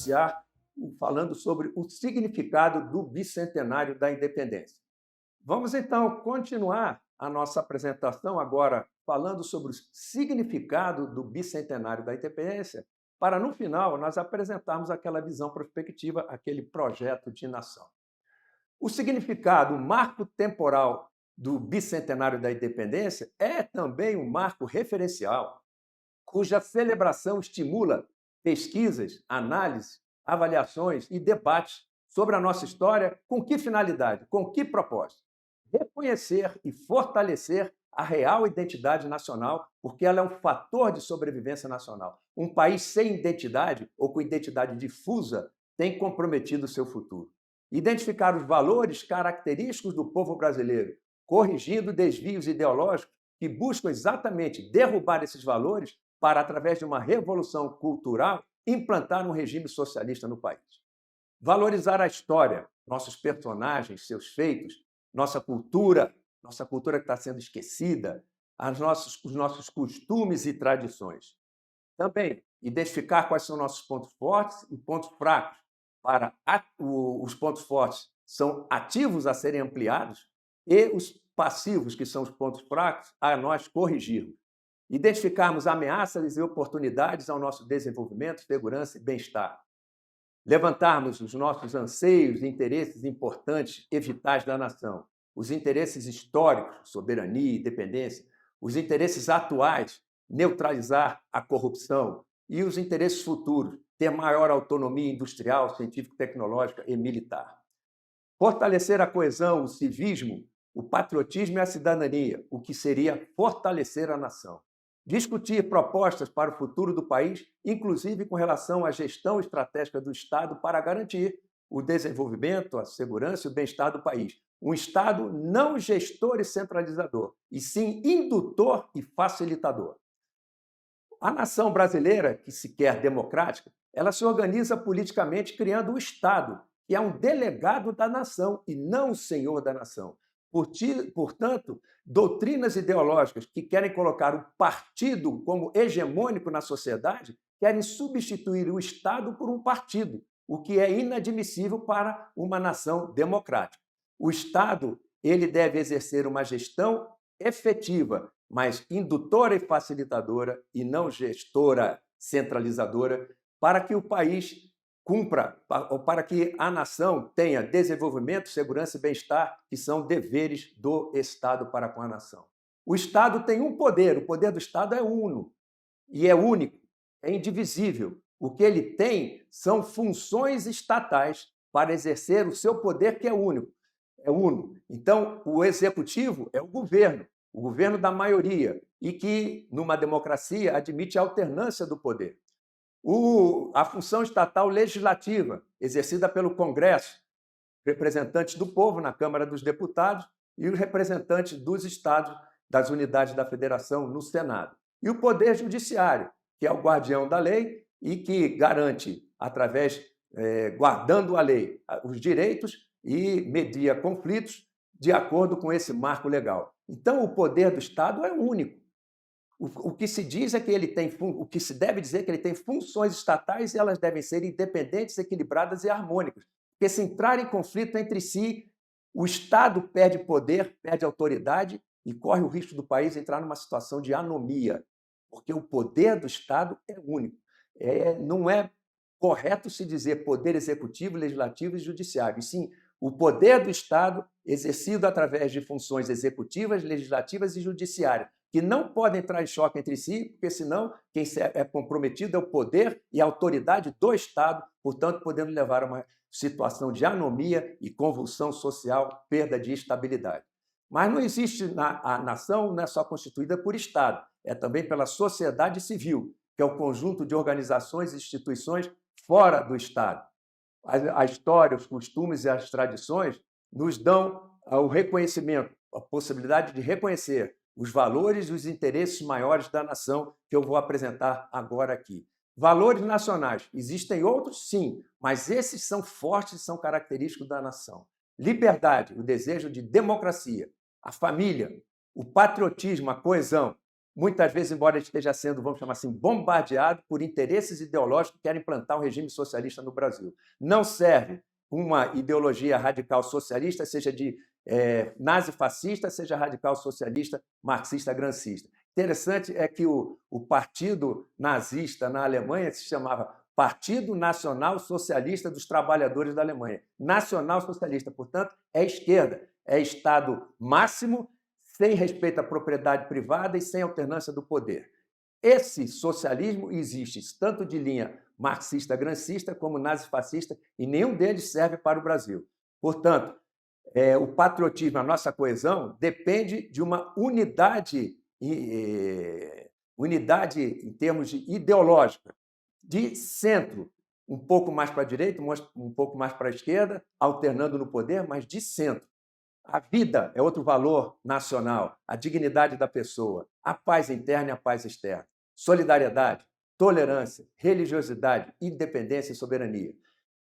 iniciar falando sobre o significado do bicentenário da independência. Vamos, então, continuar a nossa apresentação agora falando sobre o significado do bicentenário da independência, para, no final, nós apresentarmos aquela visão prospectiva, aquele projeto de nação. O significado, o marco temporal do bicentenário da independência é também um marco referencial, cuja celebração estimula pesquisas, análises, avaliações e debates sobre a nossa história. Com que finalidade? Com que propósito? Reconhecer e fortalecer a real identidade nacional, porque ela é um fator de sobrevivência nacional. Um país sem identidade ou com identidade difusa tem comprometido o seu futuro. Identificar os valores característicos do povo brasileiro, corrigindo desvios ideológicos que buscam exatamente derrubar esses valores para, através de uma revolução cultural, implantar um regime socialista no país. Valorizar a história, nossos personagens, seus feitos, nossa cultura que está sendo esquecida, os nossos costumes e tradições. Também identificar quais são nossos pontos fortes e pontos fracos. Os pontos fortes são ativos a serem ampliados e os passivos, que são os pontos fracos, a nós corrigirmos. Identificarmos ameaças e oportunidades ao nosso desenvolvimento, segurança e bem-estar. Levantarmos os nossos anseios e interesses importantes e vitais da nação, os interesses históricos, soberania e independência, os interesses atuais, neutralizar a corrupção, e os interesses futuros, ter maior autonomia industrial, científico-tecnológica e militar. Fortalecer a coesão, o civismo, o patriotismo e a cidadania, o que seria fortalecer a nação. Discutir propostas para o futuro do país, inclusive com relação à gestão estratégica do Estado para garantir o desenvolvimento, a segurança e o bem-estar do país. Um Estado não gestor e centralizador, e sim indutor e facilitador. A nação brasileira, que se quer democrática, ela se organiza politicamente criando o Estado, que é um delegado da nação e não o senhor da nação. Portanto, doutrinas ideológicas que querem colocar o partido como hegemônico na sociedade querem substituir o Estado por um partido, o que é inadmissível para uma nação democrática. O Estado ele deve exercer uma gestão efetiva, mas indutora e facilitadora, e não gestora centralizadora, para que o país cumpra, ou para que a nação tenha desenvolvimento, segurança e bem-estar, que são deveres do Estado para com a nação. O Estado tem um poder, o poder do Estado é uno, e é único, é indivisível. O que ele tem são funções estatais para exercer o seu poder, que é único, é uno. Então, o executivo é o governo da maioria, e que, numa democracia, admite a alternância do poder. A função estatal legislativa, exercida pelo Congresso, representantes do povo na Câmara dos Deputados e os representantes dos estados, das unidades da federação no Senado. E o Poder Judiciário, que é o guardião da lei e que garante, guardando a lei, os direitos e media conflitos de acordo com esse marco legal. Então, o poder do Estado é único. O que se diz é que o que se deve dizer é que ele tem funções estatais e elas devem ser independentes, equilibradas e harmônicas. Porque se entrar em conflito entre si, o Estado perde poder, perde autoridade e corre o risco do país entrar numa situação de anomia, porque o poder do Estado é único. Não é correto se dizer poder executivo, legislativo e judiciário, e sim o poder do Estado exercido através de funções executivas, legislativas e judiciárias, que não podem entrar em choque entre si, porque senão quem é comprometido é o poder e a autoridade do Estado, portanto, podendo levar a uma situação de anomia e convulsão social, perda de estabilidade. Mas não existe, a nação não é só constituída por Estado, é também pela sociedade civil, que é o conjunto de organizações e instituições fora do Estado. A história, os costumes e as tradições nos dão o reconhecimento, a possibilidade de reconhecer os valores e os interesses maiores da nação, que eu vou apresentar agora aqui. Valores nacionais. Existem outros, sim, mas esses são fortes e são característicos da nação. Liberdade, o desejo de democracia. A família, o patriotismo, a coesão. muitas vezes, embora ele esteja sendo, vamos chamar assim, bombardeado por interesses ideológicos que querem implantar um regime socialista no Brasil. Não serve uma ideologia radical socialista, seja de nazi-fascista, seja radical socialista, marxista-grancista. Interessante é que o partido nazista na Alemanha se chamava Partido Nacional Socialista dos Trabalhadores da Alemanha. Nacional Socialista, portanto, é esquerda, é Estado máximo, sem respeito à propriedade privada e sem alternância do poder. Esse socialismo existe tanto de linha marxista-grancista como nazi-fascista e nenhum deles serve para o Brasil. Portanto, o patriotismo, a nossa coesão, depende de uma unidade em termos de ideológica, de centro, um pouco mais para a direita, um pouco mais para a esquerda, alternando no poder, mas de centro. A vida é outro valor nacional, a dignidade da pessoa, a paz interna e a paz externa, solidariedade, tolerância, religiosidade, independência e soberania.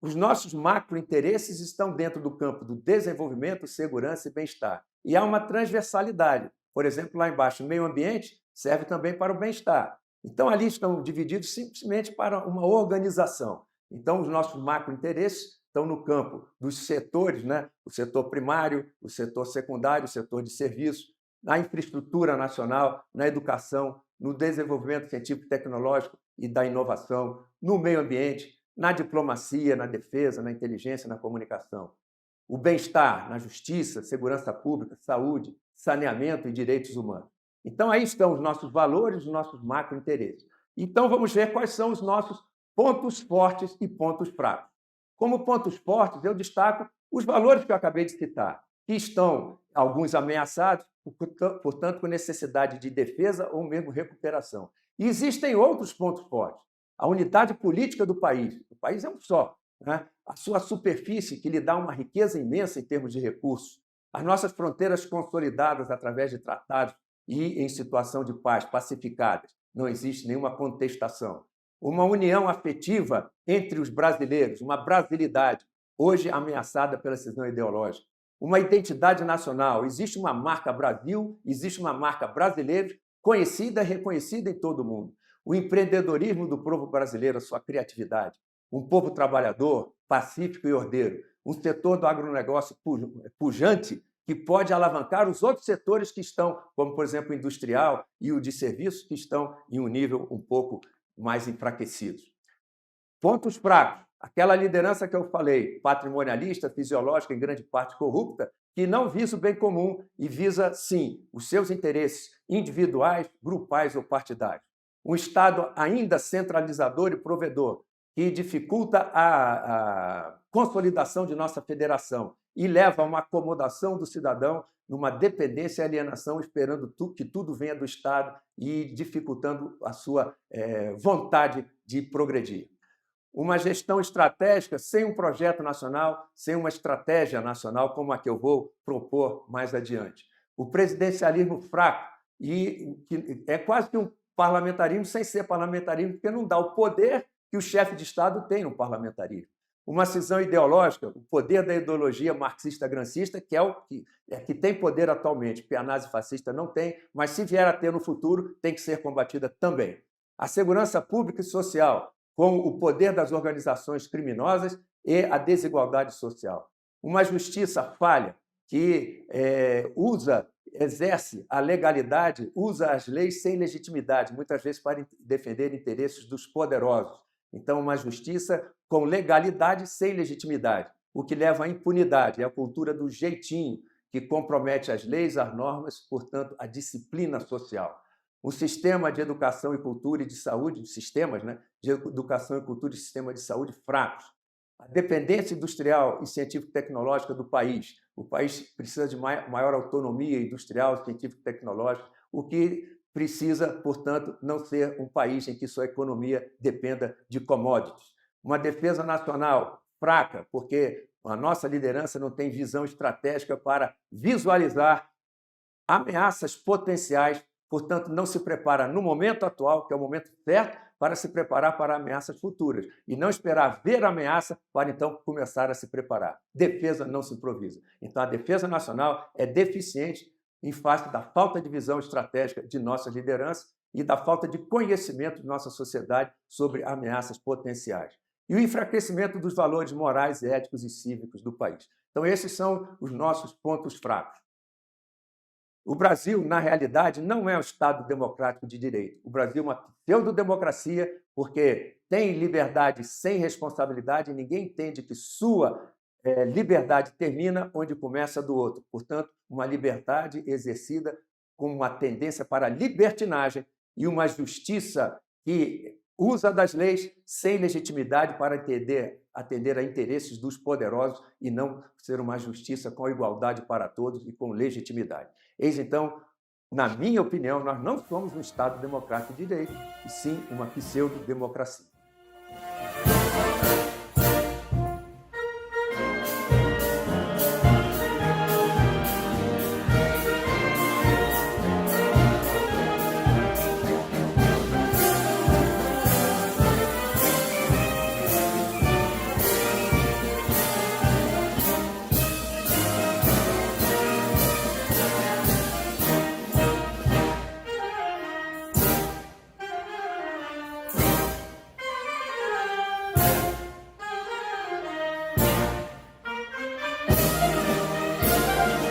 Os nossos macrointeresses estão dentro do campo do desenvolvimento, segurança e bem-estar. E há uma transversalidade. Por exemplo, lá embaixo, o meio ambiente serve também para o bem-estar. Então, ali estão divididos simplesmente para uma organização. Então, os nossos macrointeresses estão no campo dos setores, né? O setor primário, o setor secundário, o setor de serviços, na infraestrutura nacional, na educação, no desenvolvimento científico e tecnológico e da inovação, no meio ambiente, na diplomacia, na defesa, na inteligência, na comunicação. O bem-estar, na justiça, segurança pública, saúde, saneamento e direitos humanos. Então, aí estão os nossos valores, os nossos macro-interesses. Então, vamos ver quais são os nossos pontos fortes e pontos fracos. Como pontos fortes, eu destaco os valores que eu acabei de citar, que estão, alguns ameaçados, portanto, com necessidade de defesa ou mesmo recuperação. E existem outros pontos fortes. A unidade política do país. O país é um só. Né? A sua superfície, que lhe dá uma riqueza imensa em termos de recursos. As nossas fronteiras consolidadas através de tratados e em situação de paz, pacificadas. Não existe nenhuma contestação. Uma união afetiva entre os brasileiros, uma brasilidade, hoje ameaçada pela cisão ideológica. Uma identidade nacional. Existe uma marca Brasil, existe uma marca brasileiro, conhecida e reconhecida em todo o mundo. O empreendedorismo do povo brasileiro, a sua criatividade. Um povo trabalhador, pacífico e ordeiro. Um setor do agronegócio pujante que pode alavancar os outros setores que estão, como, por exemplo, o industrial e o de serviços, que estão em um nível um pouco mais enfraquecidos. Pontos fracos. Aquela liderança que eu falei, patrimonialista, fisiológica, em grande parte corrupta, que não visa o bem comum e visa, sim, os seus interesses individuais, grupais ou partidários. Um Estado ainda centralizador e provedor, que dificulta a consolidação de nossa federação e leva a uma acomodação do cidadão numa dependência e alienação, esperando que tudo venha do Estado e dificultando a sua vontade de progredir. Uma gestão estratégica sem um projeto nacional, sem uma estratégia nacional, como a que eu vou propor mais adiante. O presidencialismo fraco, e que é quase que um parlamentarismo sem ser parlamentarismo, porque não dá o poder que o chefe de Estado tem no parlamentarismo. Uma cisão ideológica, o poder da ideologia marxista-grancista, que é o que tem poder atualmente, porque a nazi-fascista não tem, mas se vier a ter no futuro, tem que ser combatida também. A segurança pública e social, com o poder das organizações criminosas e a desigualdade social. Uma justiça falha, que exerce a legalidade, usa as leis sem legitimidade, muitas vezes para defender interesses dos poderosos. Então, uma justiça com legalidade sem legitimidade, o que leva à impunidade, é a cultura do jeitinho, que compromete as leis, as normas, portanto, a disciplina social. Um sistema de educação e cultura e de saúde, sistemas, né, de educação e cultura e sistema de saúde fracos. A dependência industrial e científico-tecnológica do país. O país precisa de maior autonomia industrial, científico-tecnológica, o que precisa, portanto, não ser um país em que sua economia dependa de commodities. Uma defesa nacional fraca, porque a nossa liderança não tem visão estratégica para visualizar ameaças potenciais, portanto, não se prepara no momento atual, que é o momento certo, para se preparar para ameaças futuras, e não esperar ver a ameaça para, então, começar a se preparar. Defesa não se improvisa. Então, a defesa nacional é deficiente em face da falta de visão estratégica de nossas lideranças e da falta de conhecimento de nossa sociedade sobre ameaças potenciais. E o enfraquecimento dos valores morais, éticos e cívicos do país. Então, esses são os nossos pontos fracos. O Brasil, na realidade, não é um Estado democrático de direito. O Brasil é uma pseudodemocracia porque tem liberdade sem responsabilidade e ninguém entende que sua liberdade termina onde começa a do outro. Portanto, uma liberdade exercida com uma tendência para a libertinagem e uma justiça que usa das leis sem legitimidade para atender a interesses dos poderosos e não ser uma justiça com igualdade para todos e com legitimidade. Eis então, na minha opinião, nós não somos um Estado democrático de direito, e sim uma pseudo-democracia.